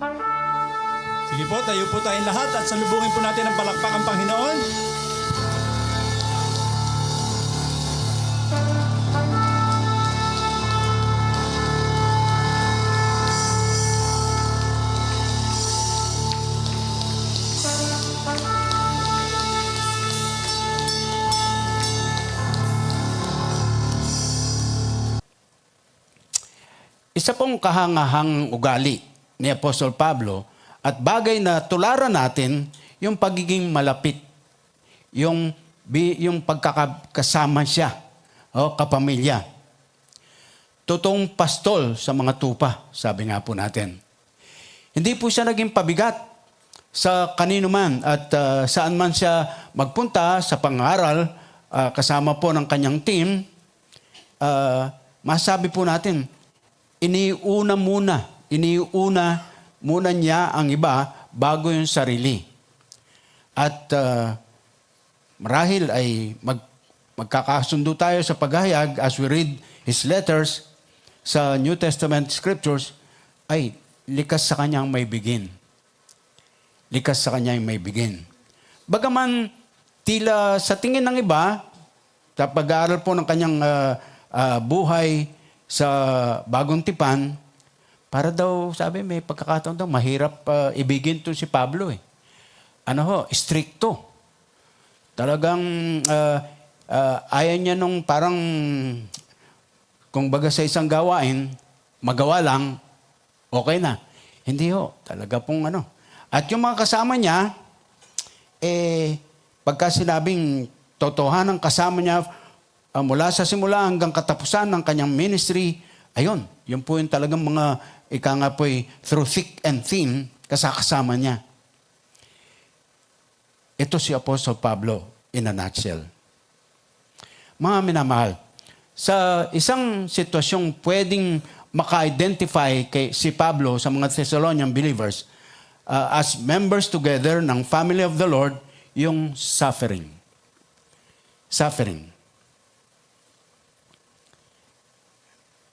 Sige po, tayo po tayong lahat at salubungin po natin ang palakpak ang Panginoon. Isa pong kahangahang ugali ni Apostol Pablo at bagay na tularan natin yung pagiging malapit, yung pagkakasama siya o kapamilya. Totoong pastol sa mga tupa, sabi nga po natin. Hindi po siya naging pabigat sa kanino man at saan man siya magpunta sa pangaral, kasama po ng kanyang team. Masabi po natin, iniuna muna niya ang iba bago yung sarili. At marahil ay magkakasundo tayo sa paghahayag as we read his letters sa New Testament scriptures, ay likas sa kanyang may bigin. Likas sa kanyang may bigin. Bagaman tila sa tingin ng iba, sa pag-aaral po ng kanyang buhay sa Bagong Tipan, para daw, sabi, may pagkakataon daw, mahirap ibigin to si Pablo eh. Stricto. Talagang ayaw niya nung parang, kung baga sa isang gawain, magawa lang, okay na. Hindi ho, talaga pong ano. At yung mga kasama niya, pagka sinabing totohanan kasama niya, mula sa simula hanggang katapusan ng kanyang ministry, ayun, yun po yung talagang mga, ika nga po through thick and thin, kasama niya. Ito si Apostle Pablo in a nutshell. Mga minamahal, sa isang sitwasyong pwedeng maka-identify si Pablo sa mga Thessalonian believers as members together ng family of the Lord, yung suffering. Suffering.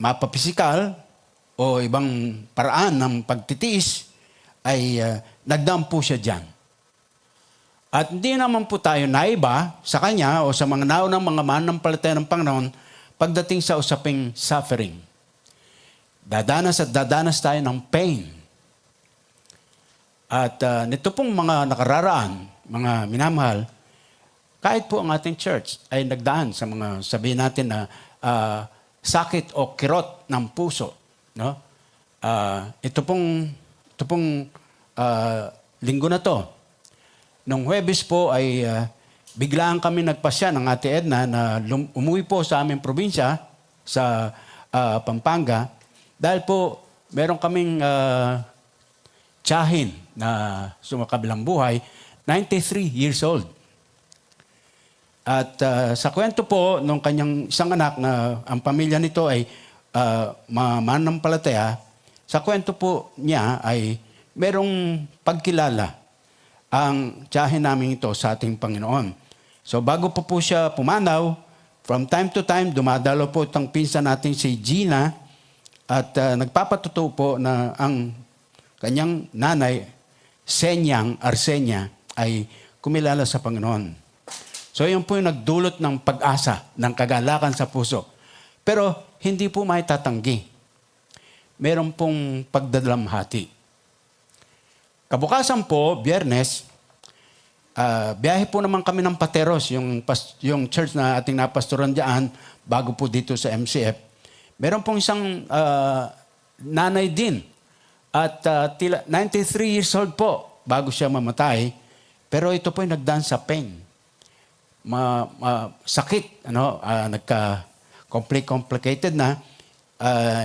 Mapapisikal o ibang paraan ng pagtitiis ay nagdaan po siya dyan. At hindi naman po tayo naiba sa kanya o sa mga naunang mga manampalataya ng Panginoon pagdating sa usaping suffering. Dadanas tayo ng pain. At nito pong mga nakararaan, mga minamahal, kahit po ang ating church ay nagdaan sa mga sabihin natin na sakit o kirot ng puso, no? Ito pong linggo na to. Nung Huwebes po ay biglaan kami nagpasya ng Ate Edna na umuwi po sa aming probinsya sa Pampanga dahil po meron kaming tiyahin na sumakabilang buhay, 93 years old. At sa kwento po nung kanyang isang anak na ang pamilya nito ay manampalataya, sa kwento po niya ay merong pagkilala ang tiyahin namin ito sa ating Panginoon. So bago po siya pumanaw, from time to time dumadalo po itong pinsan natin si Gina at nagpapatuto po na ang kanyang nanay, Senyang Arsenia, ay kumilala sa Panginoon. So yun po yung nagdulot ng pag-asa, ng kagalakan sa puso. Pero hindi po may tatanggi. Meron pong pagdalamhati. Kabukasan po, Biyernes, biyahe po naman kami ng Pateros, yung church na ating napastoran dyan, bago po dito sa MCF. Meron pong isang nanay din. At 93 years old po, bago siya mamatay. Pero ito po yung nagdaan sa pain. Sakit, complicated na,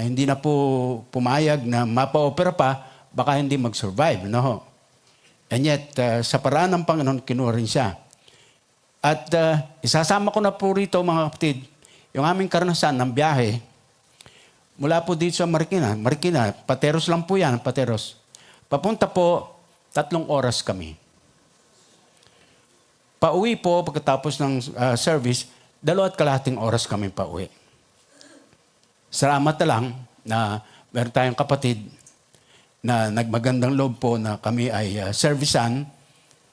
hindi na po pumayag na mapa-opera pa, baka hindi mag-survive, no? And yet, sa paraan ng Panginoon, kinuha rin siya. At isasama ko na po rito, mga kapatid, yung aming karanasan ng biyahe, mula po dito sa Marikina, Pateros lang po yan, Pateros. Papunta po, 3 oras kami. Pauwi po, pagkatapos ng service, 2.5 oras kami pauwi. Salamat na lang na meron tayong kapatid na nagmagandang loob po na kami ay servisan,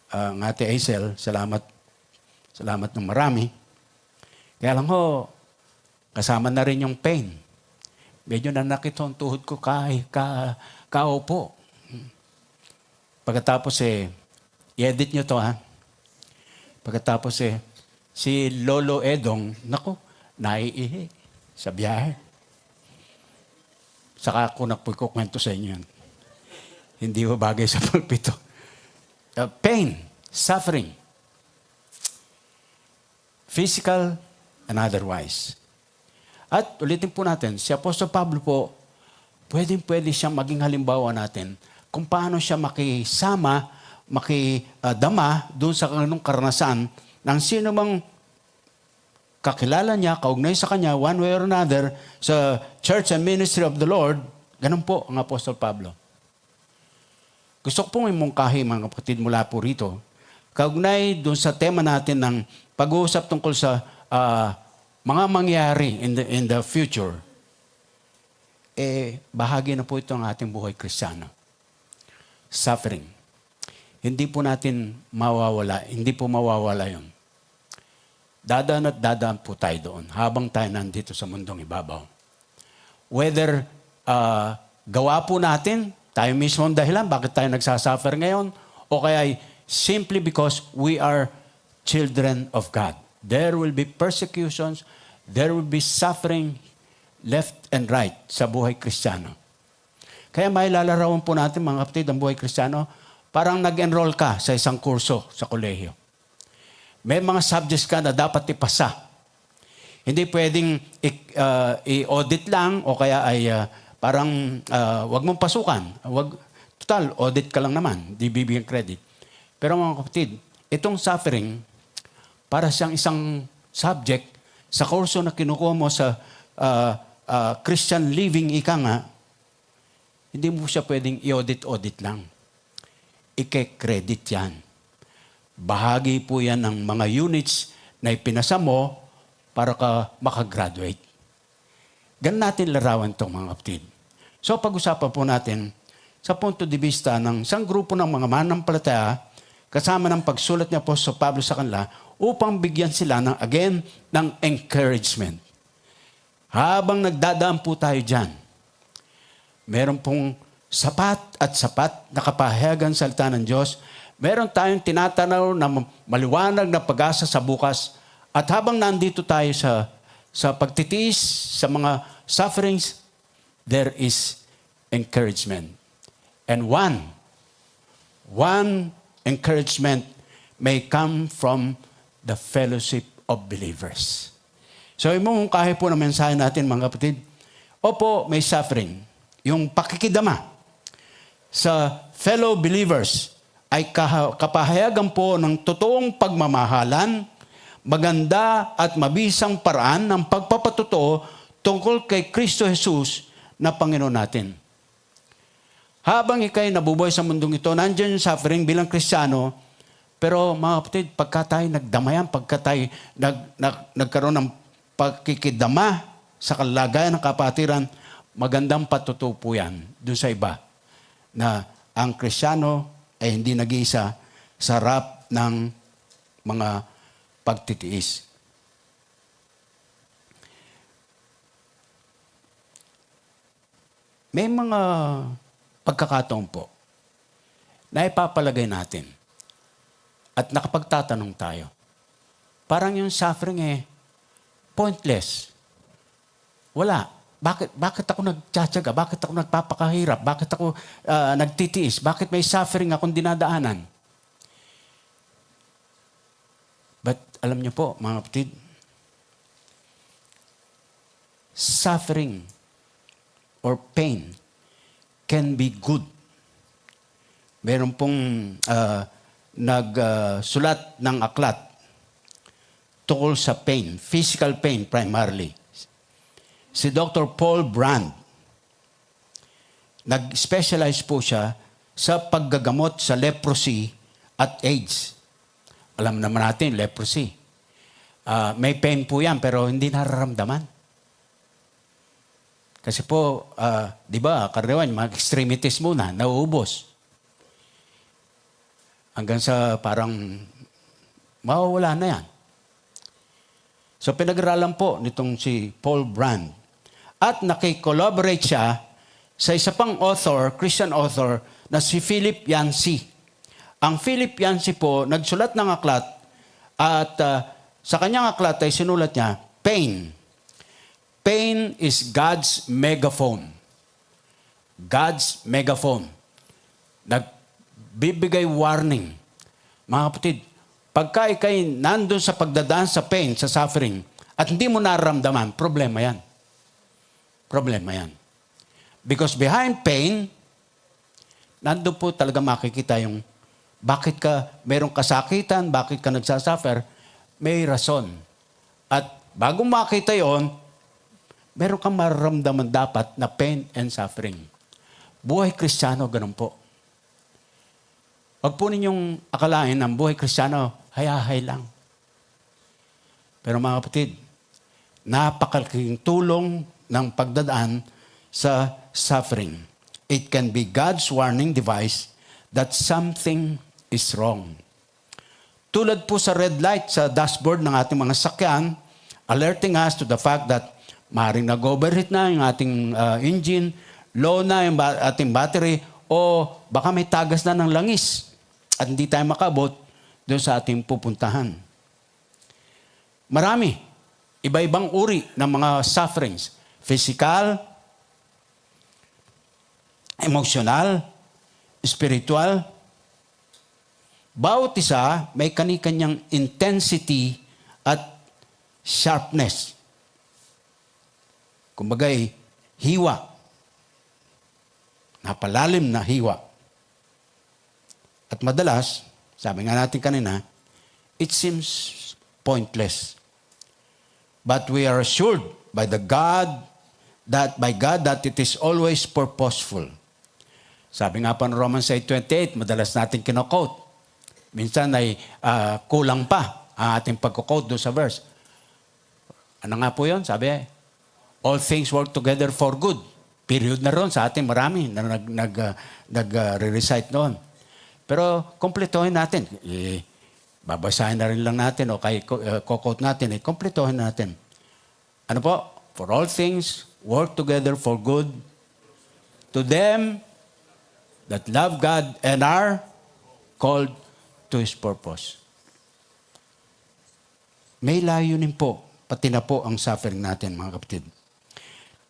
ng Ate Aisel, salamat ng marami. Kaya lang ho, kasama na rin yung pain. Medyo nanakit ang tuhod ko kaupo. Pagkatapos i-edit nyo to ha. Pagkatapos si Lolo Edong, nako, naiihi sa biyahe. Saka ako nagpukwento sa inyo yan. Hindi ho bagay sa pulpito. Pain, suffering, physical and otherwise. At ulitin po natin, si Apostol Pablo po, pwede siyang maging halimbawa natin kung paano siya makisama, makidama doon sa kanyang karanasan ng sino mang kakilala niya, kaugnay sa kanya, one way or another, sa church and ministry of the Lord. Ganun po ang Apostol Pablo. Gusto ko pong imungkahi, mga kapatid, mula po rito. Kaugnay doon sa tema natin ng pag-uusap tungkol sa mga mangyari in the future. Bahagi na po ito ng ating buhay Kristiyano. Suffering. Hindi po natin mawawala. Hindi po mawawala yun. Dadaan at dadaan po tayo doon habang tayo nandito sa mundong ibabaw. Whether gawa po natin, tayo mismo ang dahilan bakit tayo nagsasuffer ngayon, o kaya simply because we are children of God. There will be persecutions, there will be suffering left and right sa buhay Kristiyano. Kaya may lalarawan po natin, mga kapatid, ang buhay Kristiyano, parang nag-enroll ka sa isang kurso sa kolehiyo. May mga subjects ka na dapat ipasa. Hindi pwedeng i-audit lang o kaya ay parang wag mong pasukan. Total, audit ka lang naman. Di bibigyan credit. Pero mga kapatid, itong suffering, para siyang isang subject sa kurso na kinukuha mo sa Christian living, ika nga, hindi mo siya pwedeng i-audit lang. Ike-credit yan. Bahagi po yan ng mga units na ipinasa mo para ka makagraduate. Ganun natin larawan itong mga kapatid. So pag-usapan po natin sa punto de vista ng isang grupo ng mga manampalataya kasama ng pagsulat niya po sa Pablo sa kanila upang bigyan sila ng encouragement. Habang nagdadaan po tayo dyan, meron pong sapat na kapahayagan salita ng Diyos. Meron tayong tinatanaw na maliwanag na pag-asa sa bukas. At habang nandito tayo sa pagtitiis, sa mga sufferings, there is encouragement. And one encouragement may come from the fellowship of believers. So, imungkahi po na mensahe natin, mga kapatid. Opo, may suffering. Yung pakikidama sa fellow believers ay kapahayagan po ng totoong pagmamahalan, maganda at mabisang paraan ng pagpapatotoo tungkol kay Kristo Jesus na Panginoon natin. Habang ikay nabubuhay sa mundong ito, nandiyan yung suffering bilang Kristiyano, pero mga kapatid, pagka tayo nagdamayan, pagka tayo nagkaroon ng pagkikidama sa kalagayan ng kapatiran, magandang patutupo yan doon sa iba na ang Kristiyano ay hindi nag-iisa sa harap ng mga pagtitiis. May mga pagkakataon po na ipapalagay natin at nakapagtatanong tayo. Parang yung suffering pointless. Wala. Bakit ako nagtsatsaga? Bakit ako nagpapakahirap? Bakit ako nagtitiis? Bakit may suffering akong dinadaanan? But alam niyo po, mga kapatid, suffering or pain can be good. Meron pong nagsulat ng aklat tungkol sa pain, physical pain primarily. Si Dr. Paul Brand, nag-specialize po siya sa paggagamot sa leprosy at AIDS. Alam naman natin, leprosy. May pain po yan, pero hindi nararamdaman. Kasi po, di ba, karaniwan, mga extremities muna, nauubos. Hanggang sa parang mawawala na yan. So pinag-aralan po nitong si Paul Brand. At nakikollaborate siya sa isa pang author, Christian author, na si Philip Yancey. Ang Philip Yancey po, nagsulat ng aklat at sa kanyang aklat ay sinulat niya, Pain. Pain is God's megaphone. God's megaphone. Nagbibigay warning. Mga kapatid, pagka ikay nandun sa pagdadaan sa pain, sa suffering, at hindi mo nararamdaman, problema yan. Problema yan. Because behind pain, nandun po talaga makikita yung bakit ka merong kasakitan, bakit ka nagsasuffer, may rason. At bago makita yon, meron kang mararamdaman dapat na pain and suffering. Buhay Kristiyano, ganun po. Huwag po ninyong akalain ang buhay Kristiyano, hayahay lang. Pero mga kapatid, napakalaking tulong ng pagdadaan sa suffering. It can be God's warning device that something is wrong. Tulad po sa red light sa dashboard ng ating mga sakyan, alerting us to the fact that maaaring nag-overheat na yung ating engine, low na yung ating battery, o baka may tagas na ng langis at hindi tayo makabot doon sa ating pupuntahan. Marami, iba-ibang uri ng mga sufferings. Physical, emotional, spiritual. Bawat isa may kani-kanyang intensity at sharpness. Kumbagay, hiwa. Napalalim na hiwa. At madalas, sabi nga natin kanina, it seems pointless. But we are assured by God that it is always purposeful. Sabi nga pa ng Romans 8:28, madalas natin kino-quote. Minsan ay kulang pa ang ating pagko-quote doon sa verse. Ano nga po yun? Sabi, all things work together for good. Period na ron sa ating marami na nag-recite noon. Pero kompletohin natin. Babasahin na rin lang natin o kay quote natin. Kompletohin natin. Ano po? For all things work together for good to them that love God and are called to His purpose. May layunin po, pati na po ang suffering natin, mga kapatid.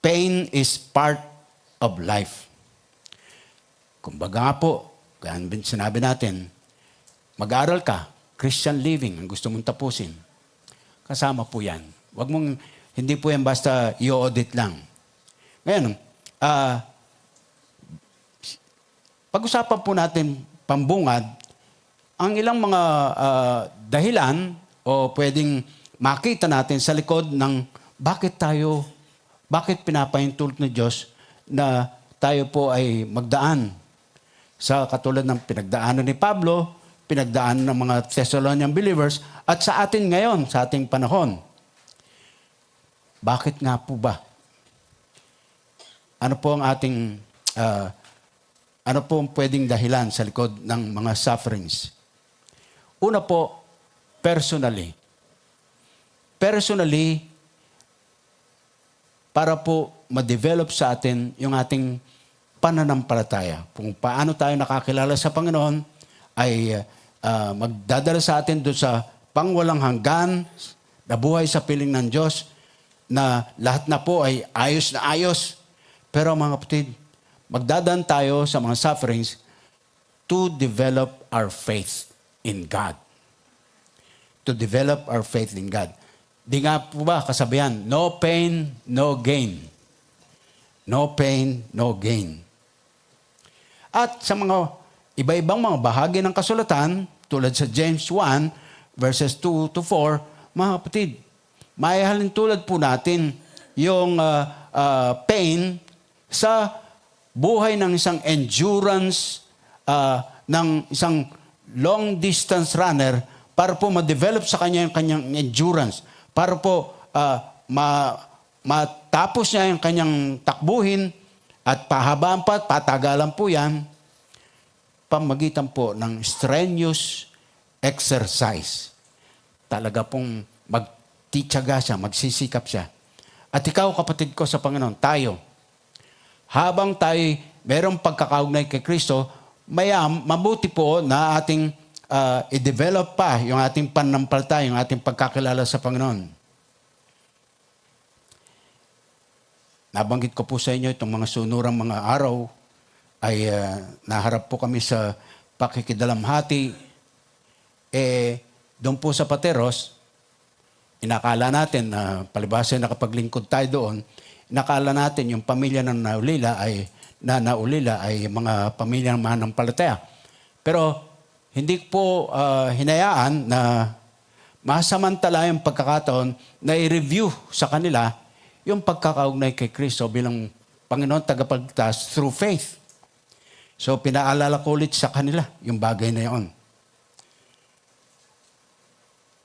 Pain is part of life. Kumbaga nga po, kaya sinabi natin, mag-aaral ka, Christian living, ang gusto mong tapusin. Kasama po yan. Wag mong, hindi po yan basta i-audit lang. Ngayon, pag-usapan po natin pambungad, ang ilang mga dahilan o pwedeng makita natin sa likod ng bakit pinapahintulot ng Diyos na tayo po ay magdaan sa katulad ng pinagdaanan ni Pablo, pinagdaanan ng mga Thessalonian believers, at sa atin ngayon, sa ating panahon. Bakit nga po ba? Ano po ang ating, ano po ang pwedeng dahilan sa likod ng mga sufferings? Una po, personally. Personally, para po ma-develop sa atin yung ating pananampalataya. Kung paano tayo nakakilala sa Panginoon ay magdadala sa atin doon sa pangwalang hanggan na buhay sa piling ng Diyos na lahat na po ay ayos na ayos. Pero mga kapatid, magdadaan tayo sa mga sufferings to develop our faith in God. To develop our faith in God. Di nga po ba kasabihan, no pain, no gain. No pain, no gain. At sa mga iba-ibang mga bahagi ng kasulatan, tulad sa James 1, verses 2 to 4, mga kapatid, maihalin tulad po natin yung pain sa buhay ng isang endurance, ng isang long-distance runner para po ma-develop sa kanya yung kanyang endurance, para po matapos niya yung kanyang takbuhin at pahabaan pa, patagalan po yan, pamagitan po ng strenuous exercise. Talaga pong magtitiyaga siya, magsisikap siya. At ikaw, kapatid ko sa Panginoon, tayo, habang tayo merong pagkakaugnay kay Kristo, mabuti po na ating i-develop pa yung ating pananampalataya, yung ating pagkakilala sa Panginoon. Nabanggit ko po sa inyo itong mga sunurang mga araw ay naharap po kami sa pakikidalamhati. Doon po sa Pateros, inakala natin na palibasa nakapaglingkod tayo doon, inakala natin yung pamilya ng naulila ay mga pamilya ng mananampalataya. Pero hindi po hinayaan na masamantala yung pagkakataon na i-review sa kanila yung pagkakaugnay kay Kristo bilang Panginoon tagapagligtas through faith. So pinaalala ko ulit sa kanila yung bagay na yun.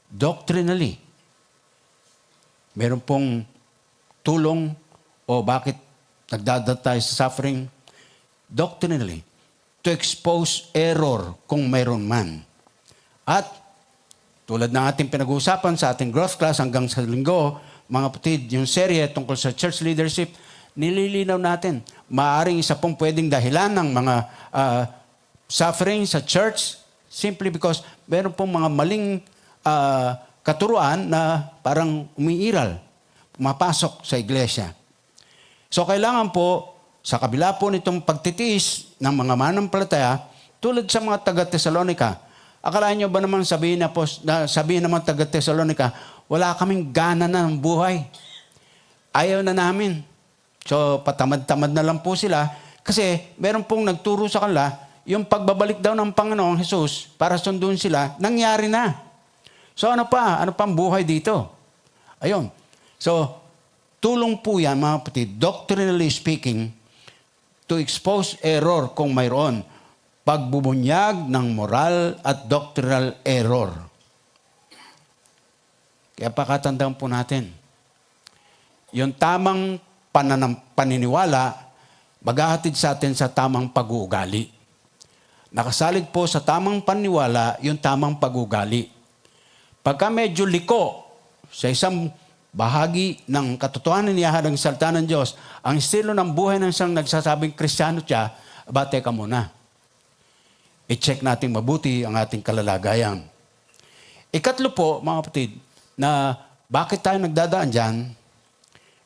Doctrinally, meron pong tulong o bakit nagdadala tayo sa suffering. Doctrinally, to expose error kung mayroon man. At tulad ng ating pinag-uusapan sa ating growth class hanggang sa linggo, mga kapatid, yung serye tungkol sa church leadership, nililinaw natin. Maaring isa pong pwedeng dahilan ng mga suffering sa church simply because meron pong mga maling katuruan na parang umiiral, pumapasok sa iglesia. So kailangan po, sa kabila po nitong pagtitiis ng mga mananampalataya, tulad sa mga taga-Thessalonica, akalaan nyo ba naman sabihin naman taga-Thessalonica, wala kaming gana na ng buhay. Ayaw na namin. So, patamad-tamad na lang po sila kasi meron pong nagturo sa kanila, yung pagbabalik daw ng Panginoong Jesus para sundun sila, nangyari na. So, ano pa? Ano pang buhay dito? Ayun. So, tulong po yan, mga kapatid, doctrinally speaking, to expose error kung mayroon. Pagbubunyag ng moral at doctrinal error. Kaya pakatandaan po natin, yung tamang paniniwala, maghahatid sa atin sa tamang pag-uugali. Nakasalig po sa tamang paniniwala, yung tamang pag-uugali. Pagka medyo liko sa isang bahagi ng katotohanan niya ng salita ng Diyos, ang estilo ng buhay ng isang nagsasabing Kristiyano siya, teka muna. I-check natin mabuti ang ating kalalagayan. Ikatlo po, mga kapatid, na bakit tayo nagdadaan dyan,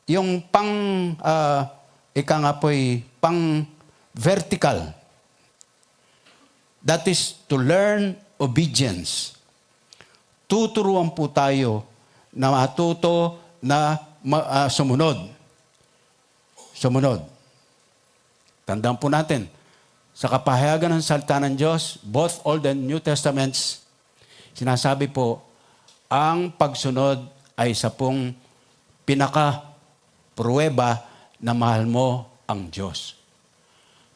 yung pang-vertical. That is to learn obedience. Tuturuan po tayo na matuto na sumunod. Sumunod. Tandaan po natin, sa kapahayagan ng salita ng Diyos, both Old and New Testaments, sinasabi po, ang pagsunod ay isa pong pinaka-pruweba na mahal mo ang Diyos.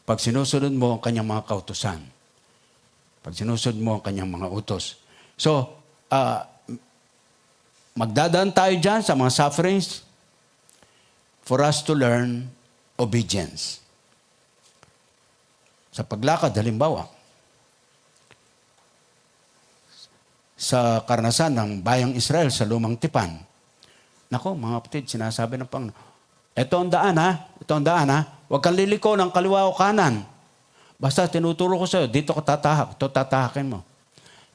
Pag sinusunod mo ang kanyang mga kautusan. Pag sinusunod mo ang kanyang mga utos. So, magdadaan tayo dyan sa mga sufferings for us to learn obedience. Sa paglakad, halimbawa, sa karanasan ng bayang Israel sa Lumang Tipan. Nako, mga kapatid, sinasabi ng Panginoon, ito ang daan ha, huwag kang liliko ng kaliwa o kanan. Basta tinuturo ko sa'yo, dito ko tatahak, ito tatahakin mo.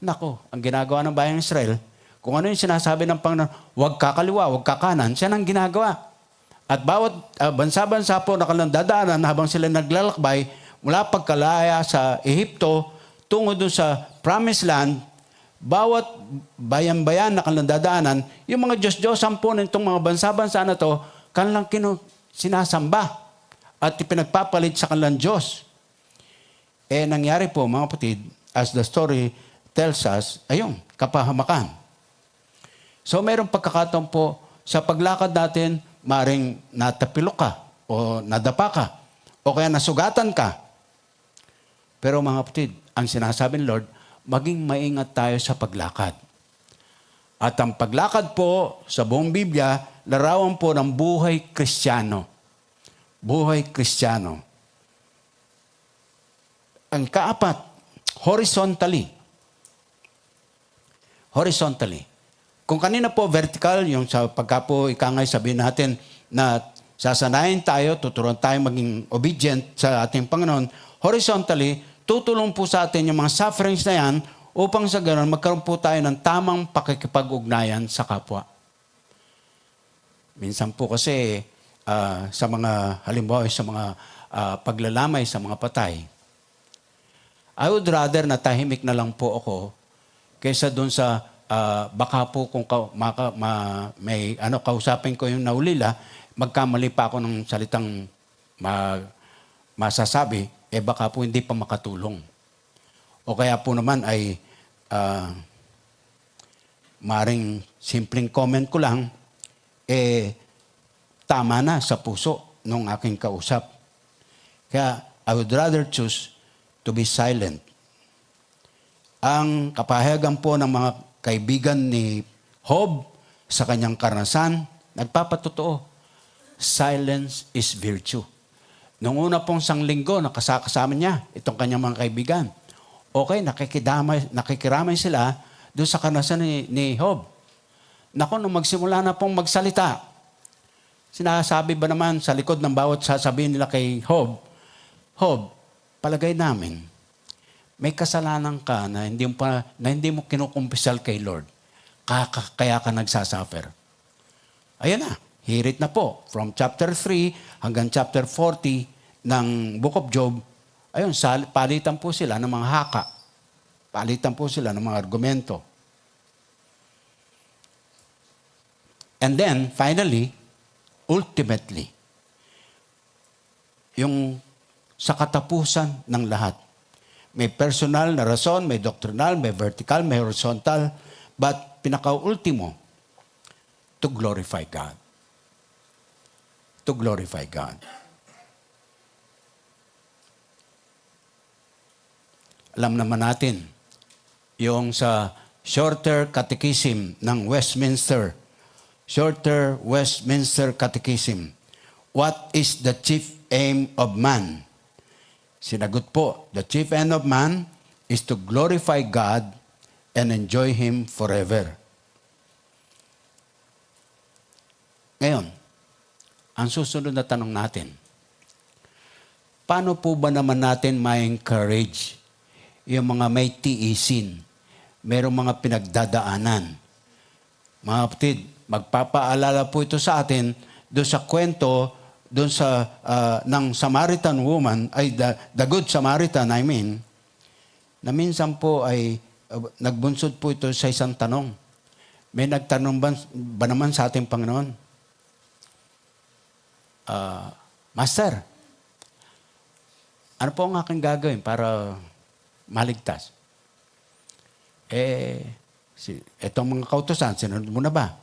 Nako, ang ginagawa ng bayang Israel, kung ano yung sinasabi ng Panginoon, huwag ka kaliwa, huwag ka kanan, siya nang ginagawa. At bawat bansa-bansa po na kanilang dadaanan habang sila naglalakbay, mula pagkalaya sa Ehipto, tungo doon sa Promised Land, bawat bayan-bayan na kanilang dadaanan, yung mga Diyos-Diyosan po nitong mga bansa-bansa na to, kanilang sinasamba at ipinagpapalit sa kanilang Diyos. Nangyari po, mga kapatid, as the story tells us, ayun, kapahamakan. So, mayroong pagkakataon po, sa paglakad natin, maring natapilok ka, o nadapa ka, o kaya nasugatan ka. Pero mga kapatid, ang sinasabi ng Lord, maging maingat tayo sa paglakad. At ang paglakad po sa buong Biblia, larawan po ng buhay Kristiyano. Buhay Kristiyano. Ang kaapat, horizontally. Horizontally. Kung kanina po vertical, yung sa pagka po ikangay sabihin natin na sasanayin tayo, tuturuan tayo maging obedient sa ating Panginoon, horizontally, tutulong po sa atin yung mga sufferings na yan upang sa ganoon magkaroon po tayo ng tamang pakikipag-ugnayan sa kapwa. Minsan po kasi sa mga, halimbawa sa mga paglalamay sa mga patay, I would rather na tahimik na lang po ako kaysa doon sa baka po kung may kausapin ko yung naulila, magkamali pa ako ng salitang masasabi, baka po hindi pa makatulong. O kaya po naman ay maring simpleng comment ko lang, tama na sa puso ng aking kausap. Kaya I would rather choose to be silent. Ang kapahayagan po ng mga kaibigan ni Job sa kanyang karanasan, nagpapatotoo. Silence is virtue. Noong una pong sanglinggo, nakasama niya itong kanyang mga kaibigan. Okay, nakikiramay sila doon sa karanasan ni Job. Naku, nung magsimula na pong magsalita, sinasabi ba naman sa likod ng bawat sasabihin nila kay Job, Job, palagay namin, may kasalanan ka na hindi mo kinukumpisal kay Lord. Kaya ka nagsasuffer. Ayan na. Hirit na po. From chapter 3 hanggang chapter 40 ng Book of Job, ayun, palitan po sila ng mga haka. Palitan po sila ng mga argumento. And then, finally, ultimately, yung sa katapusan ng lahat. May personal na rason, may doctrinal, may vertical, may horizontal, but pinaka-ultimo, to glorify God. To glorify God. Alam naman natin, yung sa Shorter Catechism ng Westminster, Shorter Westminster Catechism, what is the chief aim of man? Sinagot po, the chief aim of man is to glorify God and enjoy Him forever. Ngayon, ang susunod na tanong natin, paano po ba naman natin ma-encourage yung mga may tiisin, merong mga pinagdadaanan? Mga kapatid, magpapaalala po ito sa atin doon sa kwento, doon sa ng Samaritan woman, ay the Good Samaritan, na minsan po ay nagbunsod po ito sa isang tanong. May nagtanong ba naman sa ating Panginoon? Master, ano po ang aking gagawin para maligtas? Etong mga kautusan, sinunod mo na ba?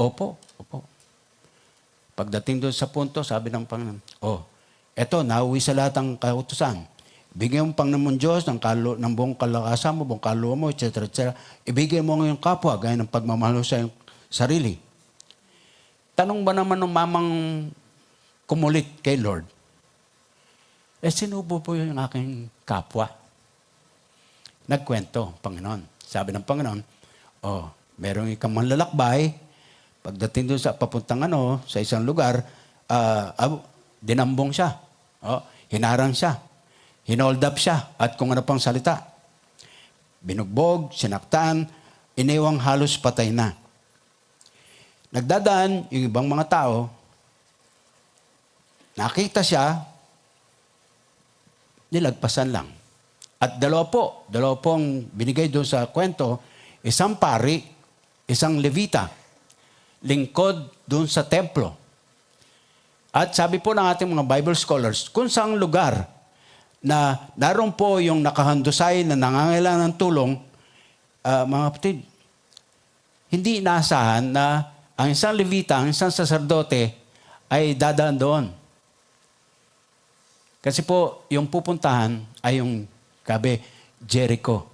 Opo. Pagdating doon sa punto, sabi ng Panginoon, eto, nauwi sa lahat ng kautusan. Bigyan mo Panginoon Diyos ng buong kalakasan mo, buong kaluluwa mo, etc. Ibigay mo ngayong kapwa, gaya ng pagmamahal sa iyong sarili. Tanong ba naman ng mamang kumulit kay Lord? Sinubo po yung aking kapwa. Nagkwento, Panginoon. Sabi ng Panginoon, merong ikang manlalakbay, pagdating doon sa papuntang sa isang lugar, dinambong siya. Hinarang siya. Hinold up siya. At kung ano pang salita. Binugbog, sinaktan, iniwang halos patay na. Nagdadaan yung ibang mga tao, nakita siya, nilagpasan lang. At dalawa pong binigay doon sa kwento, isang pari, isang levita, lingkod doon sa templo. At sabi po ng ating mga Bible scholars, kung saang lugar na naroon po yung nakahandusay na nangangailangan ng tulong, mga kapatid, hindi inaasahan na ang isang levita, ang isang saserdote ay dadaan doon. Kasi po, yung pupuntahan ay yung, Jericho.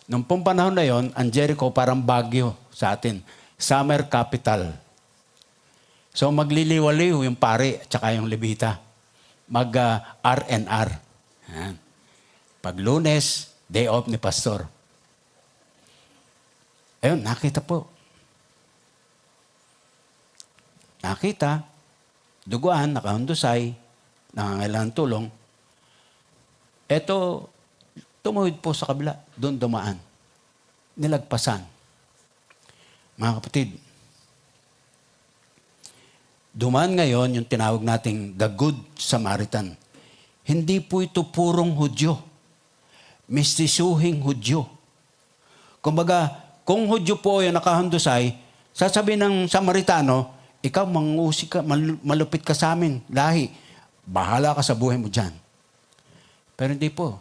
Nung pong panahon na yon, ang Jericho parang Baguio sa atin. summer capital. So magliliwaliw yung pare at saka yung levita. R&R. Yan. Pag Lunes, day off ni pastor. Ayun, nakita po. Nakita, duguan, nakahundusay, nangangailangan tulong. Eto, tumuhid po sa kabila, doon dumaan. Nilagpasan. Mga kapatid, dumaan ngayon yung tinawag nating the Good Samaritan. Hindi po ito purong Hudyo. Mistisuhing Hudyo. Kumbaga, kung Hudyo po yung nakahundusay, sasabihin ng Samaritano, ikaw mangusi ka, malupit ka sa amin, lahi. Bahala ka sa buhay mo dyan. Pero hindi po.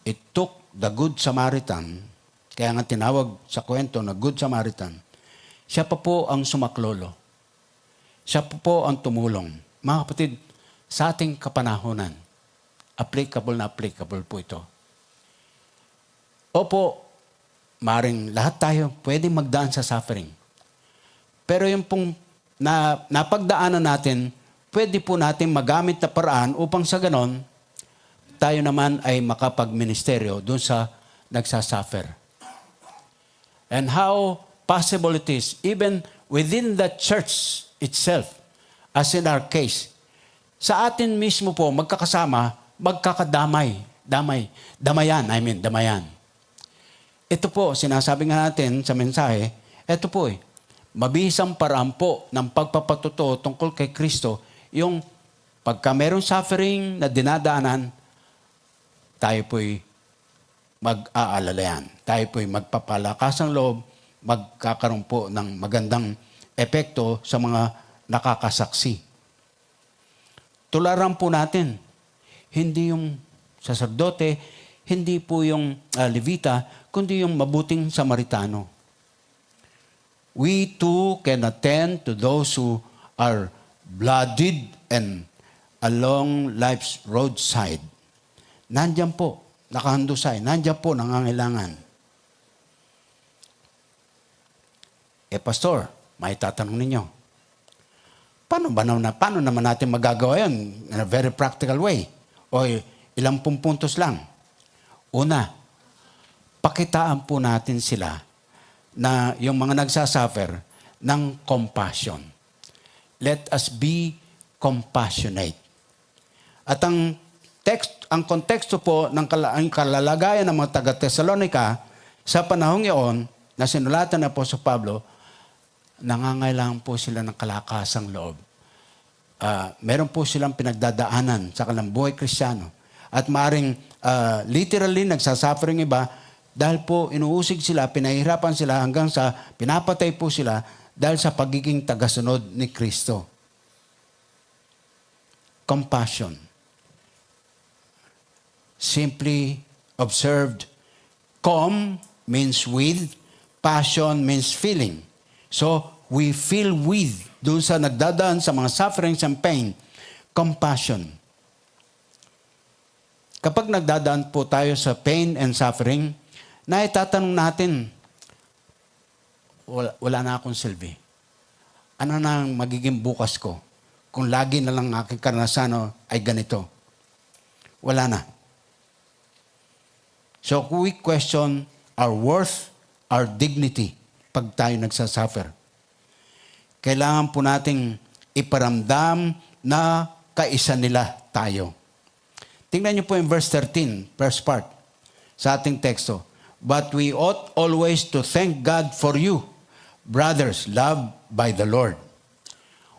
It took the Good Samaritan, kaya nga tinawag sa kwento na Good Samaritan, siya pa po ang sumaklolo. Siya po ang tumulong. Mga kapatid, sa ating kapanahonan, applicable po ito. Opo, maring lahat tayo pwedeng magdaan sa suffering. Pero yung pong napagdaanan natin, pwede po natin magamit na paraan upang sa ganon, tayo naman ay makapag-ministeryo doon sa nagsasuffer. And how possible it is, even within the church itself, as in our case, sa atin mismo po, magkakasama, magkakadamay. Damayan. Ito po, sinasabi nga natin sa mensahe, ito po mabisang paraan po ng pagpapatuto tungkol kay Kristo, yung pagka merong suffering na dinadaanan, tayo po'y mag-aalalayan. Tayo po'y magpapalakas ng loob, magkakaroon po ng magandang epekto sa mga nakakasaksi. Tularan po natin, hindi yung saserdote, hindi po yung levita, kundi yung mabuting Samaritano. We too can attend to those who are blooded and along life's roadside. Nandiyan po, nakahandusay. Nandiyan po, nangangailangan. Pastor, may tatanong ninyo. Paano naman natin magagawa yun in a very practical way? O ilang puntos lang. Una, pakitaan po natin sila na yung mga nagsasuffer ng compassion. Let us be compassionate. At ang konteksto po ng kalalagayan ng mga taga-Thessalonica sa panahong iyon na sinulatan na po sa Pablo, nangangailangan po sila ng kalakasang loob. Meron po silang pinagdadaanan sa kanilang buhay Kristiyano. At maaring literally nagsasuffer yung iba dahil po inuusig sila, pinahihirapan sila hanggang sa pinapatay po sila dahil sa pagiging tagasunod ni Kristo. Compassion. Simply observed. Means with, passion means feeling. So, we feel with, doon sa nagdadaan sa mga sufferings and pain, compassion. Kapag nagdadaan po tayo sa pain and suffering, na itatanong natin, wala na akong silbi. Ano na ang magiging bukas ko? Kung lagi na lang aking karanasan ay ganito. Wala na. So we question our worth, our dignity pag tayo nagsasuffer. Kailangan po nating iparamdam na kaisa nila tayo. Tingnan niyo po yung verse 13, first part, sa ating teksto. But we ought always to thank God for you, brothers loved by the Lord.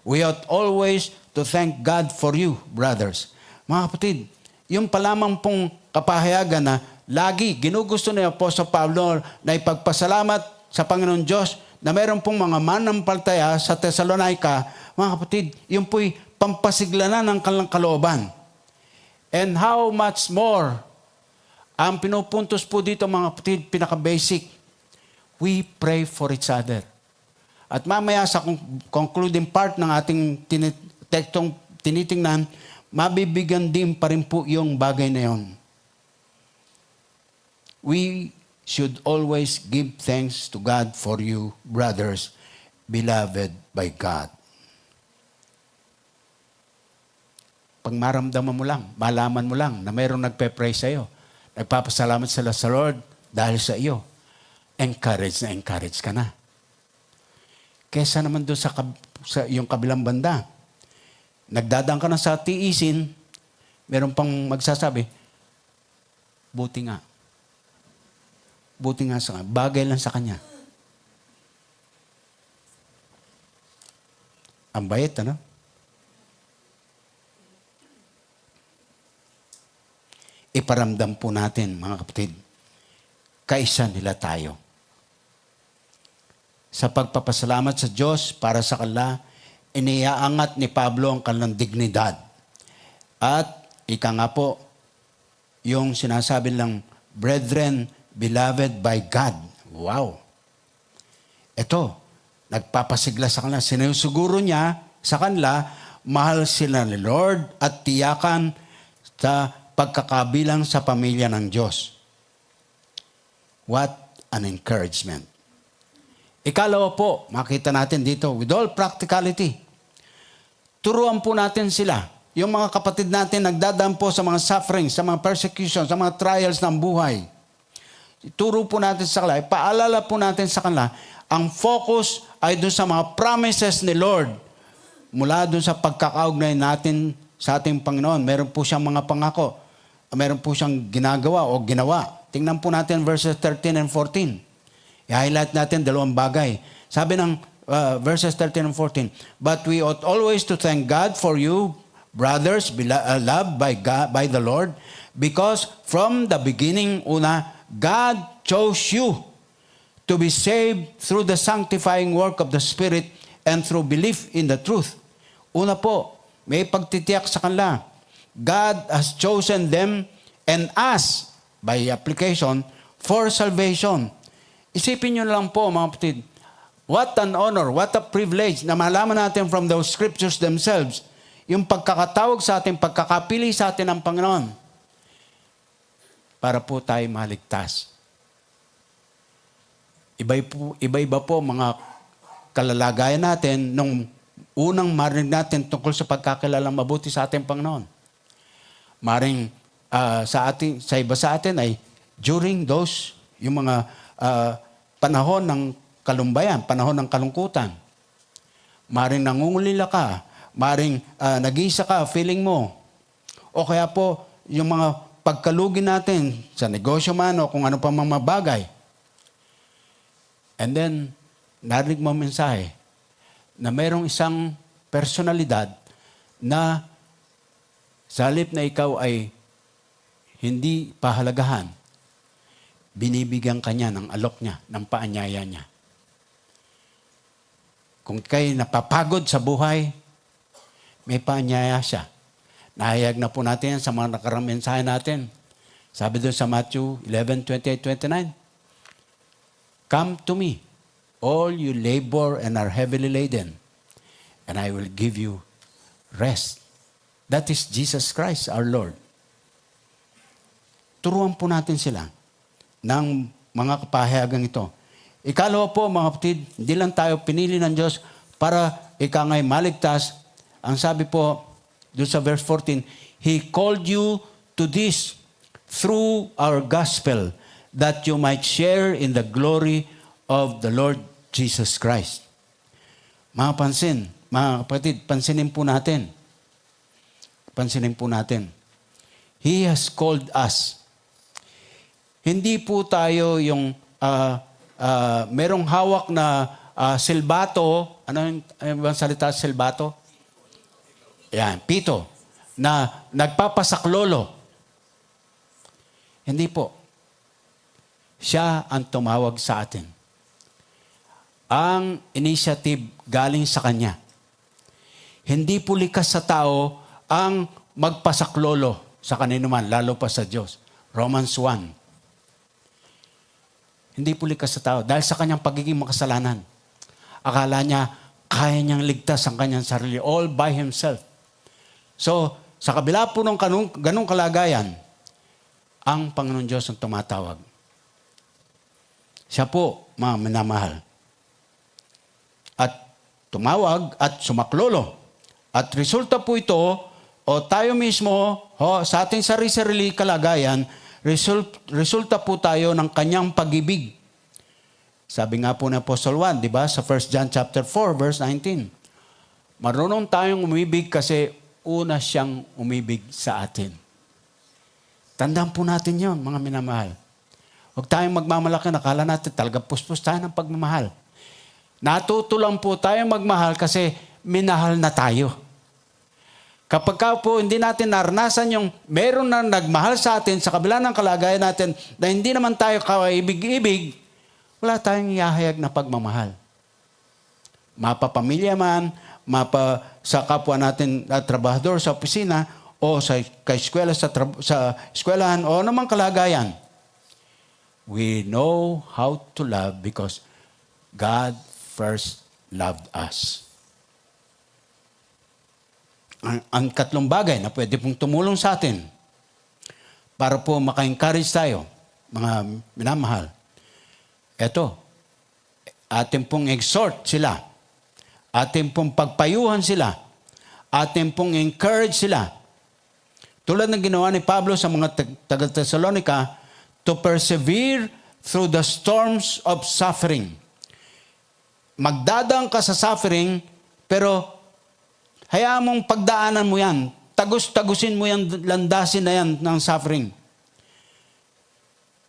We ought always to thank God for you, brothers. Mga kapatid, yung palamang pong kapahayagan na lagi ginugusto ni Apostol Pablo na ipagpasalamat sa Panginoon Diyos na mayroon pong mga manampalataya sa Thessalonica, mga kapatid, yung po'y pampasiglanan ng kanilang kalooban. And how much more ang pinupuntos po dito, mga kapatid, pinaka-basic, we pray for each other. At mamaya sa concluding part ng ating tekstong tinitingnan, mabibigyan din pa rin po yung bagay na yon. We should always give thanks to God for you, brothers, beloved by God. Pag maramdaman mo lang, malaman mo lang na mayroong nagpe-pray sa iyo, nagpapasalamat sila sa Lord dahil sa iyo, encourage ka na. Kesa naman doon sa yung kabilang banda, nagdadaan ka na sa tiisin, meron pang magsasabi, buti nga sa kanya, bagay lang sa kanya. Ang bayit, ano? Iparamdam po natin, mga kapatid, kaisa nila tayo. Sa pagpapasalamat sa Diyos para sa kanila, iniaangat ni Pablo ang kanilang dignidad. At ika nga po, yung sinasabi lang, brethren, beloved by God. Wow! Ito, nagpapasigla sa kanila. Sinusuguro niya sa kanila, mahal sila ni Lord at tiyakan sa pagkakabilang sa pamilya ng Diyos. What an encouragement. Ikalawa po, makita natin dito, with all practicality, turuan po natin sila. Yung mga kapatid natin nagdadaan po sa mga suffering, sa mga persecution, sa mga trials ng buhay. Turo po natin sa kanila, paalala po natin sa kanila, ang focus ay doon sa mga promises ni Lord. Mula doon sa pagkakaugnay natin sa ating Panginoon. Meron po siyang mga pangako. Meron po siyang ginagawa o ginawa. Tingnan po natin verses 13 and 14. I-highlight natin dalawang bagay. Sabi ng verses 13 and 14, but we ought always to thank God for you, brothers, loved by God, by the Lord, because from the beginning, God chose you to be saved through the sanctifying work of the Spirit and through belief in the truth. Una po, may pagtitiyak sa kanila. God has chosen them and us, by application, for salvation. Isipin nyo lang po, mga kapatid, what an honor, what a privilege na malaman natin from those scriptures themselves, yung pagkakatawag sa atin, pagkakapili sa atin ng Panginoon, para po tayo maligtas. Iba-iba po mga kalalagayan natin nung unang marinig natin tungkol sa pagkakilala mabuti sa ating Panginoon. Maring sa iba sa atin ay during those, yung mga panahon ng kalumbayan, panahon ng kalungkutan. Maring nangungulila ka, maring nag-iisa ka, feeling mo. O kaya po, yung mga pagkalugi natin sa negosyo man o kung ano pa mga bagay. And then, narinig mo mensahe na mayroong isang personalidad na sa halip na ikaw ay hindi pahalagahan, binibigyan ka niya ng alok niya, ng paanyaya niya. Kung kayo napapagod sa buhay, may paanyaya siya. Nahayag na po natin yan sa mga nakarang mensahe natin. Sabi doon sa Matthew 11:28-29, come to me, all you labor and are heavily laden, and I will give you rest. That is Jesus Christ, our Lord. Turuan po natin sila ng mga kapahayagang ito. Ikalawa po, mga kapatid, hindi lang tayo pinili ng Diyos para ikangay maligtas. Ang sabi po, doon sa verse 14, He called you to this through our gospel, that you might share in the glory of the Lord Jesus Christ. Mga kapatid, pansinin po natin. He has called us. Hindi po tayo yung merong hawak na silbato. Ano yung salita silbato? Yan, pito. Na nagpapasaklolo. Hindi po. Siya ang tumawag sa atin. Ang initiative galing sa Kanya. Hindi po likas sa tao ang magpasaklolo sa kanino man, lalo pa sa Diyos. Romans 1. Hindi po likas sa tao dahil sa kanyang pagiging makasalanan. Akala niya, kaya niyang ligtas ang kanyang sarili all by himself. So, sa kabila po ng ganung kalagayan, ang Panginoon Diyos ang tumatawag. Siya po, mga minamahal. At tumawag at sumaklolo. At resulta po ito, o tayo mismo, sa ating sarili-sarili kalagayan, resulta po tayo ng kanyang pag-ibig. Sabi nga po ng Apostle Juan, di ba? Sa 1 John chapter 4, verse 19. Marunong tayong umibig kasi una siyang umibig sa atin. Tandaan po natin yon, mga minamahal. Huwag tayong magmamalaki, nakala natin talaga puspos tayo ng pagmamahal. Natuto lang po tayong magmahal kasi minahal na tayo. Kapag ka po hindi natin naranasan yung meron na nagmahal sa atin sa kabila ng kalagayan natin na hindi naman tayo kaibig-ibig, wala tayong ihahayag na pagmamahal. Mapapamilya man, sa kapwa natin na trabahador sa opisina o sa kaeskwela sa eskwelahan o namang kalagayan. We know how to love because God first loved us. Ang katlong bagay na pwede pong tumulong sa atin para po maka-encourage tayo, mga minamahal. Ito, atin pong exhort sila, atin pong pagpayuhan sila, atin pong encourage sila. Tulad ng ginawa ni Pablo sa mga taga-Thessalonica, to persevere through the storms of suffering. Magdadaan ka sa suffering, pero hayaan mong pagdaanan mo yan. Tagus-tagusin mo yan, landasin na yan ng suffering.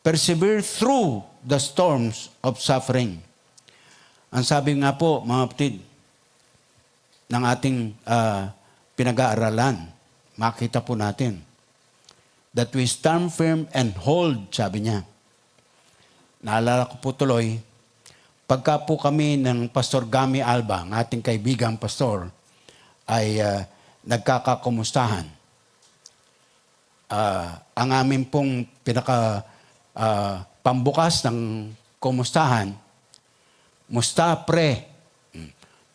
Persevere through the storms of suffering. Ang sabi nga po, mga kapatid, ng ating pinag-aaralan, makita po natin, that we stand firm and hold, sabi niya. Naalala ko po tuloy, pagka po kami ng Pastor Gami Alba, ng ating kaibigang pastor, ay nagkakakumustahan. Ang amin pong pambukas ng kumustahan, musta pre.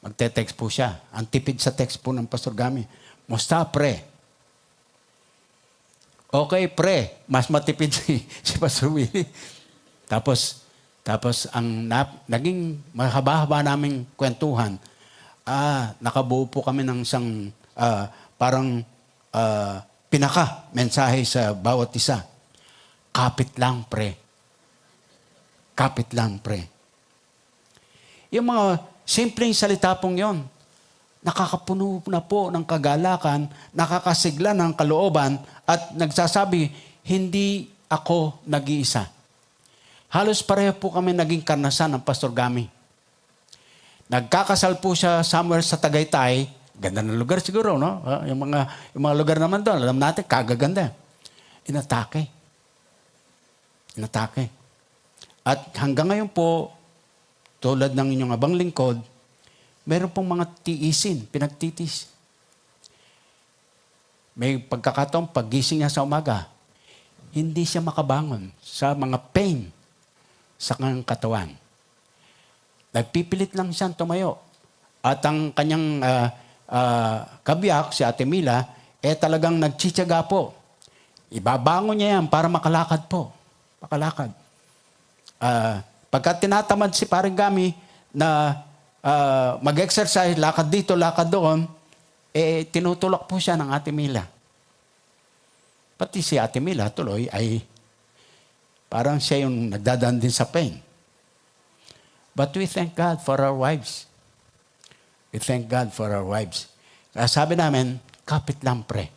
Magte-text po siya. Ang tipid sa text po ng Pastor Gami. Musta pre. Okay pre. Mas matipid si Pastor Willie. Tapos ang naging mahaba-haba naming kwentuhan, nakabuo po kami ng isang parang pinaka-mensahe sa bawat isa. Kapit lang, pre. Kapit lang, pre. Yung mga simpleng salita pong yon, nakakapuno na po ng kagalakan, nakakasigla ng kalooban, at nagsasabi, hindi ako nag-iisa. Halos pareho po kami naging karanasan ng Pastor Gami. Nagkakasal po siya somewhere sa Tagaytay. Ganda ng lugar siguro, no? Yung mga lugar naman doon, alam natin, kagaganda. Inatake. At hanggang ngayon po, tulad ng inyong abang lingkod, meron pong mga tiisin, pinagtitis. May pagkakataon, paggising niya sa umaga, hindi siya makabangon sa mga pain sa kanyang katawan. Nagpipilit lang siyang tumayo. At ang kanyang kabiyak, si Ate Mila, talagang nagtsitsaga po. Ibabangon niya yan para makalakad po. Makalakad. Pagka tinatamad si Paring Gami na mag-exercise, lakad dito, lakad doon, tinutulak po siya ng Ate Mila. Pati si Ate Mila tuloy ay parang siya yung nagdadaan din sa pain. But we thank God for our wives. We thank God for our wives. Kaya sabi namin, kapit lang, pre.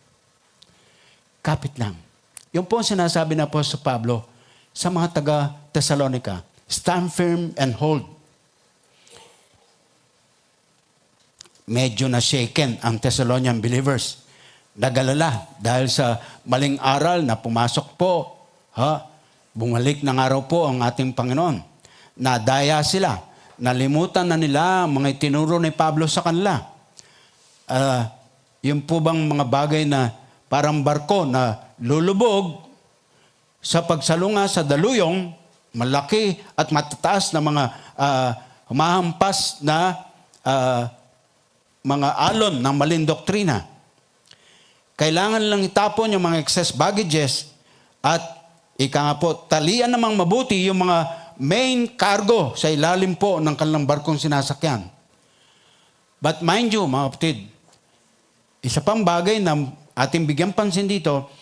Kapit lang. Yung po sinasabi na po sa Pablo sa mga taga-Thessalonica, stand firm and hold. Medyo na shaken ang Thessalonian believers. Nagalala dahil sa maling aral na pumasok po. Bumalik ng araw po ang ating Panginoon. Nadaya sila. Nalimutan na nila ang mga itinuro ni Pablo sa kanila. Yung po bang mga bagay na parang barko na lulubog sa pagsalunga sa daluyong, malaki at matataas na mga humahampas na mga alon ng maling doktrina. Kailangan lang itapon yung mga excess baggages at ika nga po, talian namang mabuti yung mga main cargo sa ilalim po ng kanilang barkong sinasakyan. But mind you, mga kapatid, isa pang bagay na ating bigyan pansin dito,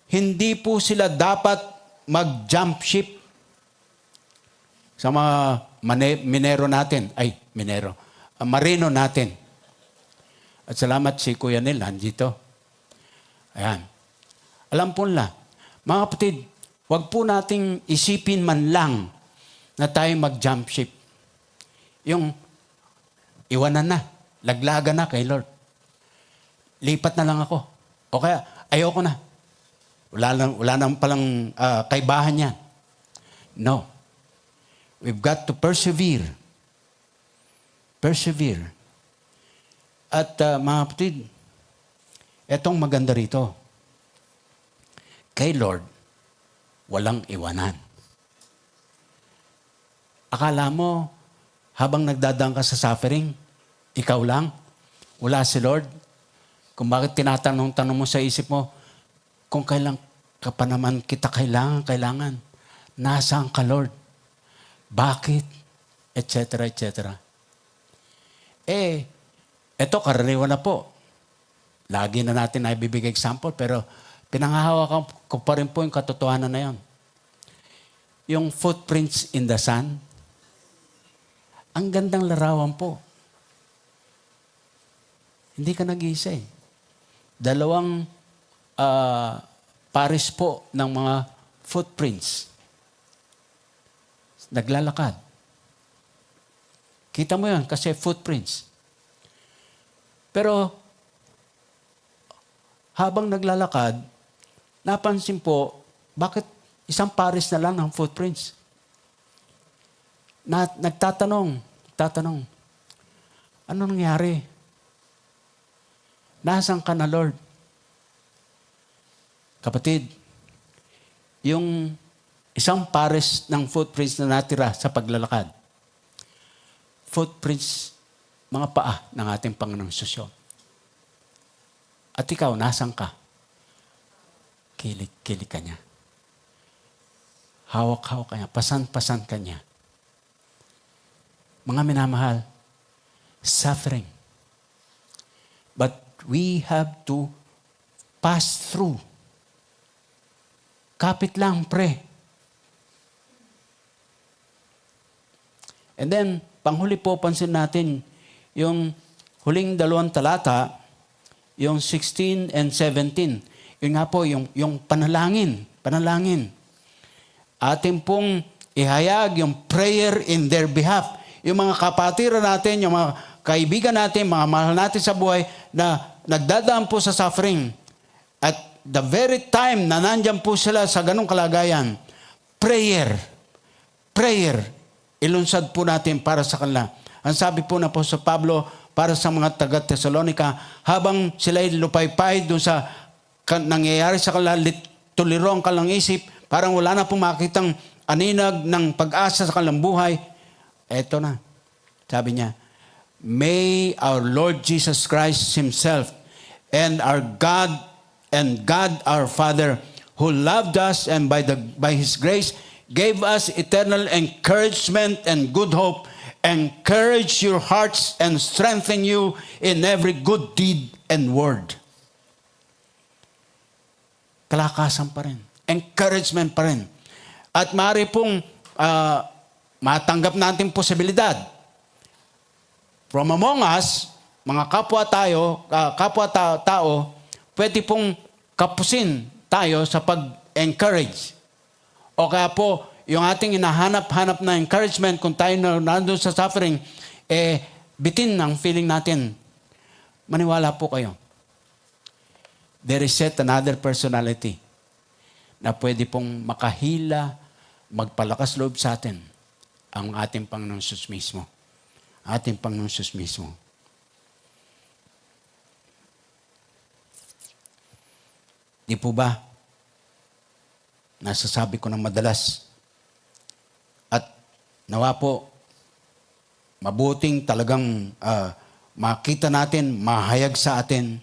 hindi po sila dapat mag-jump ship sa mga marino natin. At salamat si Kuya Nel, nandito. Ayan. Alam po nila, mga kapatid, huwag po nating isipin man lang na tayo mag-jump ship. Yung iwanan na, laglagan na kay Lord. Lipat na lang ako. O kaya, ayoko na. Wala nang palang kaibahan yan. No. We've got to persevere. Persevere. At mga kapatid, etong maganda rito. Kay Lord, walang iwanan. Akala mo, habang nagdadaan ka sa suffering, ikaw lang, wala si Lord. Kung bakit tinatanong mo sa isip mo, kung kailan ka pa naman kita kailangan. Nasaan ka, Lord? Bakit? Etc. etc. Eto karaniwan na po. Lagi na natin na ibibigay example, pero pinanghahawakan ko pa rin po yung katotohanan na yun. Yung footprints in the sun, ang gandang larawan po. Hindi ka nag-iisa eh. 2 pares po ng mga footprints. Naglalakad. Kita mo yan kasi footprints. Pero habang naglalakad, napansin po, bakit isang pares na lang ng footprints? Nagtatanong, ano nangyari? Nasaan ka na, Lord? Kapatid, yung isang pares ng footprints na natira sa paglalakad, footprints, mga paa ng ating Panginoong Susyon. At ikaw, nasaan ka? Kilik ka niya. Hawak-hawak ka niya. Pasan-pasan ka niya. Mga minamahal, suffering. But we have to pass through. Kapit lang, pre. And then, panghuli po, pansin natin, yung huling 2 talata, yung 16 and 17. Yun nga po, yung panalangin. Atin pong ihayag yung prayer in their behalf. Yung mga kapatiran natin, yung mga kaibigan natin, mga mahal natin sa buhay na nagdadaan po sa suffering. At the very time na nandyan po sila sa ganong kalagayan, prayer, ilunsad po natin para sa kanila. Ang sabi po na po sa Pablo para sa mga taga-Thessalonica, habang sila'y lupaypay doon sa nangyayari sa kanila, tulirong kalang isip, parang wala na pong makitang aninag ng pag-asa sa kanilang buhay. Eto na. Sabi niya, may our Lord Jesus Christ Himself and God our Father, who loved us and by His grace gave us eternal encouragement and good hope, encourage your hearts and strengthen you in every good deed and word. Kalakasan pa rin. Encouragement pa rin. At maaari pong matanggap natin posibilidad. From among us, mga kapwa-tao, pwede pong kapusin tayo sa pag-encourage. O kaya po, yung ating hinahanap-hanap na encouragement kung tayo nandun sa suffering, bitin ang feeling natin. Maniwala po kayo. There is yet another personality na pwede pong makahila, magpalakas loob sa atin, ang ating Panginoong Sus mismo. Ating Panginoong Sus mismo. Di po ba, nasasabi ko ng madalas, at nawa po, mabuting talagang makita natin, mahayag sa atin,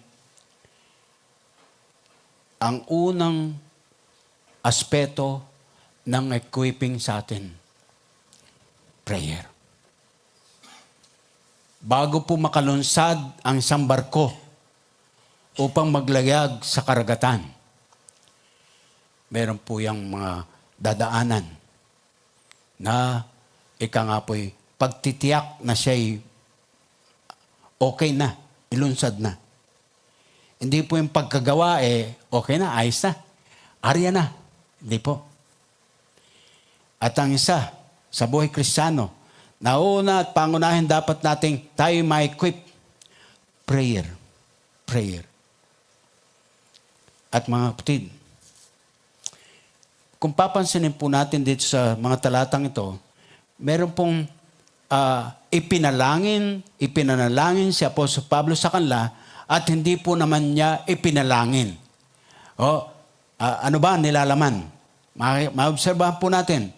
ang unang aspeto ng equipping sa atin prayer. Bago po makalunsad ang isang barko upang maglayag sa karagatan, meron po yung mga dadaanan na ika nga po'y pagtitiyak na siya'y okay na, ilunsad na. Hindi po yung pagkagawa, okay na, ayos na, arya na. Hindi po. At ang isa, sa buhay Kristiyano, nauna at pangunahin dapat nating tayo ma-equip. Prayer. Prayer. At mga kapatid, kung papansinin po natin dito sa mga talatang ito, meron pong ipinanalangin si Apostol Pablo sa kanila at hindi po naman niya ipinalangin. Ano ba nilalaman? Maobserbahan po natin.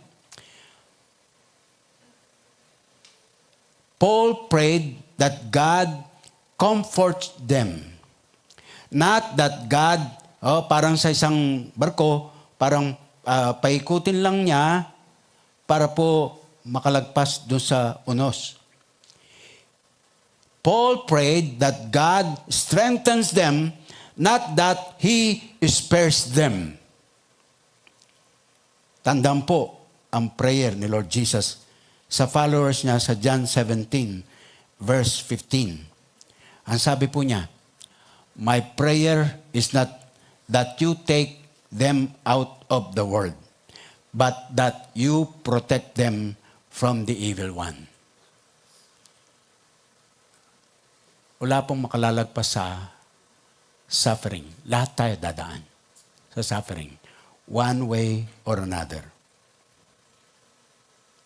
Paul prayed that God comforts them. Not that God, parang sa isang barko, parang paikutin lang niya para po makalagpas doon sa unos. Paul prayed that God strengthens them, not that He spares them. Tandaan po ang prayer ni Lord Jesus sa followers niya sa John 17, verse 15. Ang sabi po niya, my prayer is not that you take them out of the world, but that you protect them from the evil one. Wala pong makalalagpas sa suffering. Lahat tayo dadaan sa suffering. One way or another.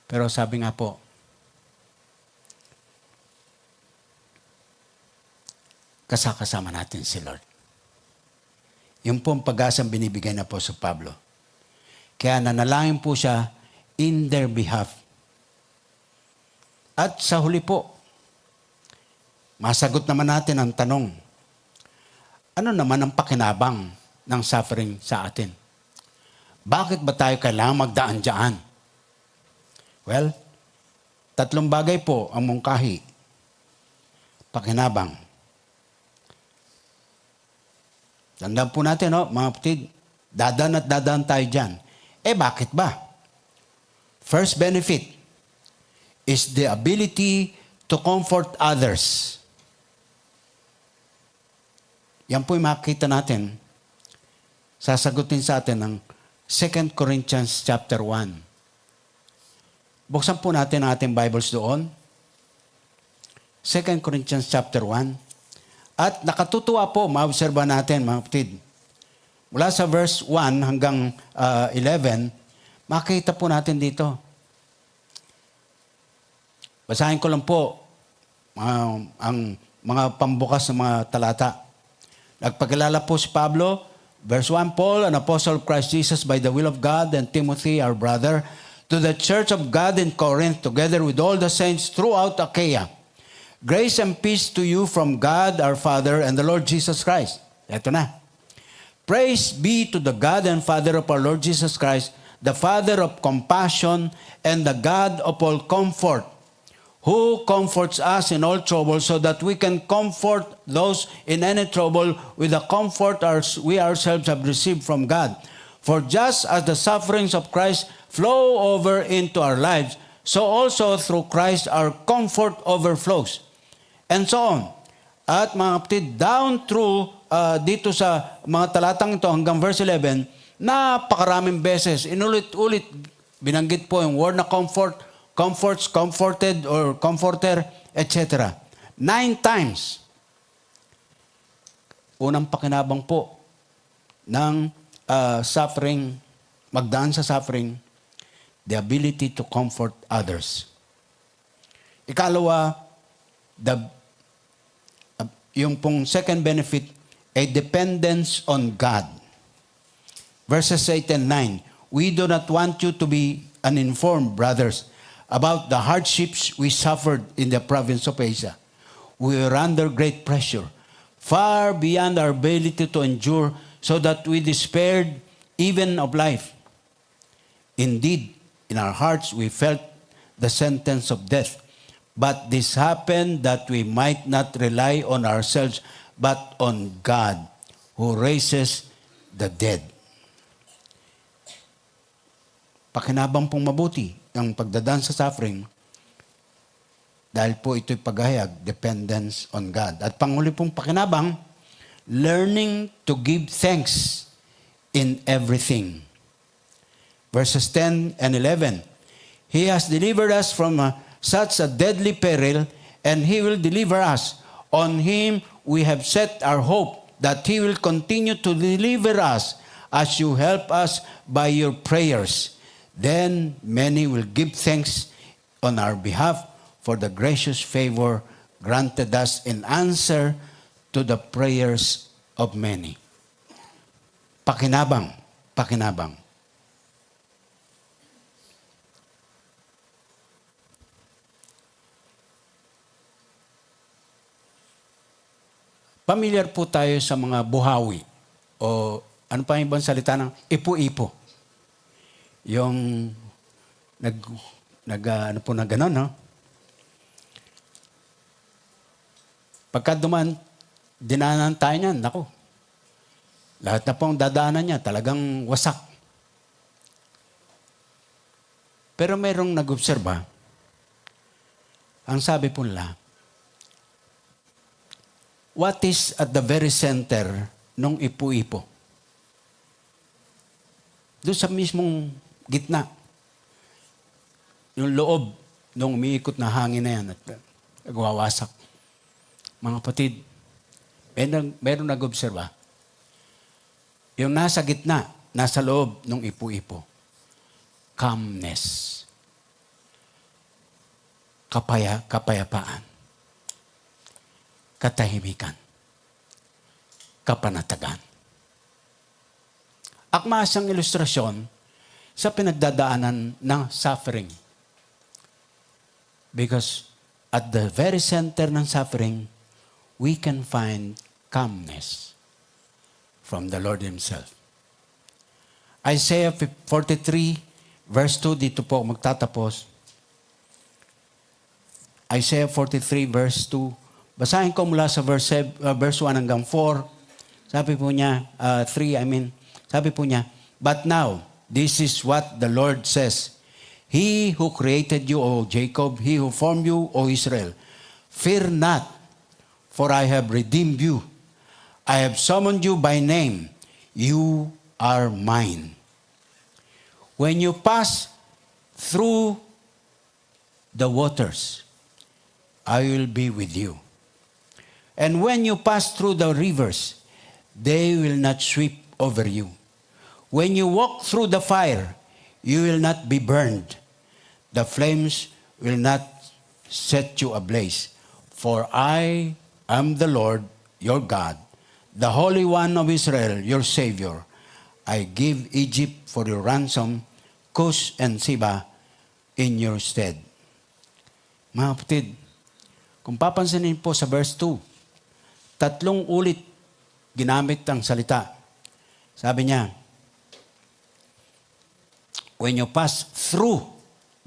Pero sabi nga po, kasama natin si Lord. Yung pong pag-asang binibigay na po sa Pablo. Kaya nanalangin po siya in their behalf. At sa huli po, masagot naman natin ang tanong, ano naman ang pakinabang ng suffering sa atin? Bakit ba tayo kailangang magdaan dyan? Well, 3 bagay po ang mungkahi. Pakinabang. Tandaan po natin, mga kapatid, dadaan tayo dyan. Bakit ba? First benefit is the ability to comfort others. Yan po yung makikita natin. Sasagutin sa atin ng 2 Corinthians chapter 1. Buksan po natin ang ating Bibles doon. 2 Corinthians chapter 1. At nakatutuwa po, maobserba natin mga kapatid. Mula sa verse 1 hanggang 11, makikita po natin dito. Basahin ko lang po ang mga pambukas ng mga talata. Nagpakilala po si Pablo, verse 1, Paul, an apostle of Christ Jesus by the will of God, and Timothy, our brother, to the church of God in Corinth, together with all the saints throughout Achaia. Grace and peace to you from God our Father and the Lord Jesus Christ. Ito na. Praise be to the God and Father of our Lord Jesus Christ, the Father of compassion and the God of all comfort, who comforts us in all trouble so that we can comfort those in any trouble with the comfort we ourselves have received from God. For just as the sufferings of Christ flow over into our lives, so also through Christ our comfort overflows. And so on. At mga kapatid, down through dito sa mga talatang ito hanggang verse 11, napakaraming beses, inulit-ulit, binanggit po yung word na comfort, comforts, comforted, or comforter, etc. 9 times. Unang pakinabang po ng suffering, magdaan sa suffering, the ability to comfort others. Ikalawa, yung pong second benefit, a dependence on God. Verses 8 and 9, we do not want you to be uninformed, brothers, about the hardships we suffered in the province of Asia. We were under great pressure, far beyond our ability to endure, so that we despaired even of life. Indeed, in our hearts we felt the sentence of death. But this happened that we might not rely on ourselves, but on God, who raises the dead. Pakinabang pong mabuti ang pagdadaan sa suffering dahil po ito'y paghahayag, dependence on God. At panghuli pong pakinabang, learning to give thanks in everything. Verses 10 and 11. He has delivered us from such a deadly peril, and He will deliver us. On Him we have set our hope that He will continue to deliver us as you help us by your prayers. Then many will give thanks on our behalf for the gracious favor granted us in answer to the prayers of many. Pakinabang, pakinabang. Pamilyar po tayo sa mga buhawi o ano pa yung ibang salita ng ipo-ipo. Yung ano po na gano'n, no? Pagka dinanan tayo niyan, naku, lahat na pong dadaanan niya, talagang wasak. Pero mayroong nag-obserba, ang sabi po nila, what is at the very center nung ipo-ipo? Doon sa mismong gitna. Yung loob nung umiikot na hangin na yan at nagwawasak. Mga kapatid, meron nag-obserba. Yung nasa gitna, nasa loob nung ipo-ipo. Calmness. Kapayapaan. Katahimikan. Kapanatagan. Akma siyang ilustrasyon sa pinagdadaanan ng suffering. Because at the very center ng suffering, we can find calmness from the Lord Himself. Isaiah 43, verse 2, dito po magtatapos. Isaiah 43, verse 2. Basahin ko mula sa verse 1 hanggang 4. Sabi po niya, 3, sabi po niya, but now, this is what the Lord says. He who created you, O Jacob, He who formed you, O Israel, fear not, for I have redeemed you. I have summoned you by name. You are mine. When you pass through the waters, I will be with you. And when you pass through the rivers, they will not sweep over you. When you walk through the fire, you will not be burned. The flames will not set you ablaze. For I am the Lord, your God, the Holy One of Israel, your Savior. I give Egypt for your ransom, Cush and Seba in your stead. Mga kapatid, kung papansinin po sa verse 2, 3 ulit ginamit ang salita. Sabi niya, when you pass through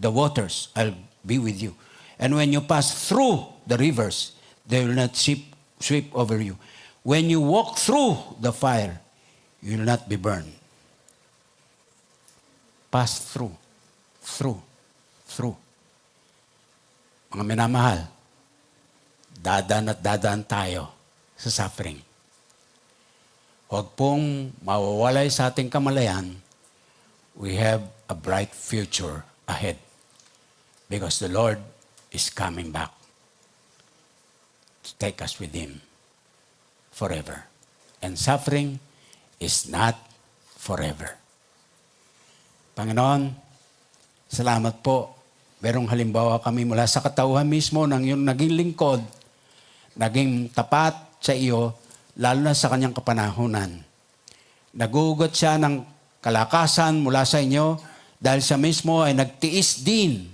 the waters, I'll be with you. And when you pass through the rivers, they will not sweep over you. When you walk through the fire, you will not be burned. Pass through. Mga minamahal, dadaan tayo sa suffering. Huwag pong mawawalay sa ating kamalayan. We have a bright future ahead because the Lord is coming back to take us with Him forever. And suffering is not forever. Panginoon, salamat po. Merong halimbawa kami mula sa katauhan mismo ng iyong naging lingkod, naging tapat sa iyo, lalo na sa kanyang kapanahunan. Nagugot siya ng kalakasan mula sa inyo dahil siya mismo ay nagtiis din.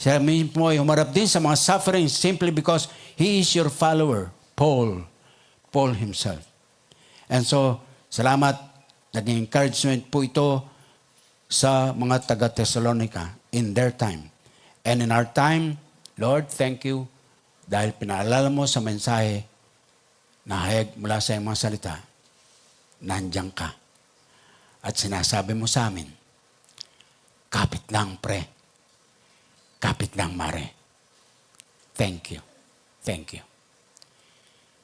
Siya mismo ay humarap din sa mga sufferings simply because he is your follower, Paul himself. And so, salamat. Naging encouragement po ito sa mga taga-Thessalonica in their time. And in our time, Lord, thank you dahil pinaalala mo sa mensahe na hayag mula sa iyong mga salita, nandiyan ka. At sinasabi mo sa amin, kapit lang pre, kapit lang mare. Thank you. Thank you.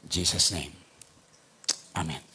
In Jesus' name. Amen.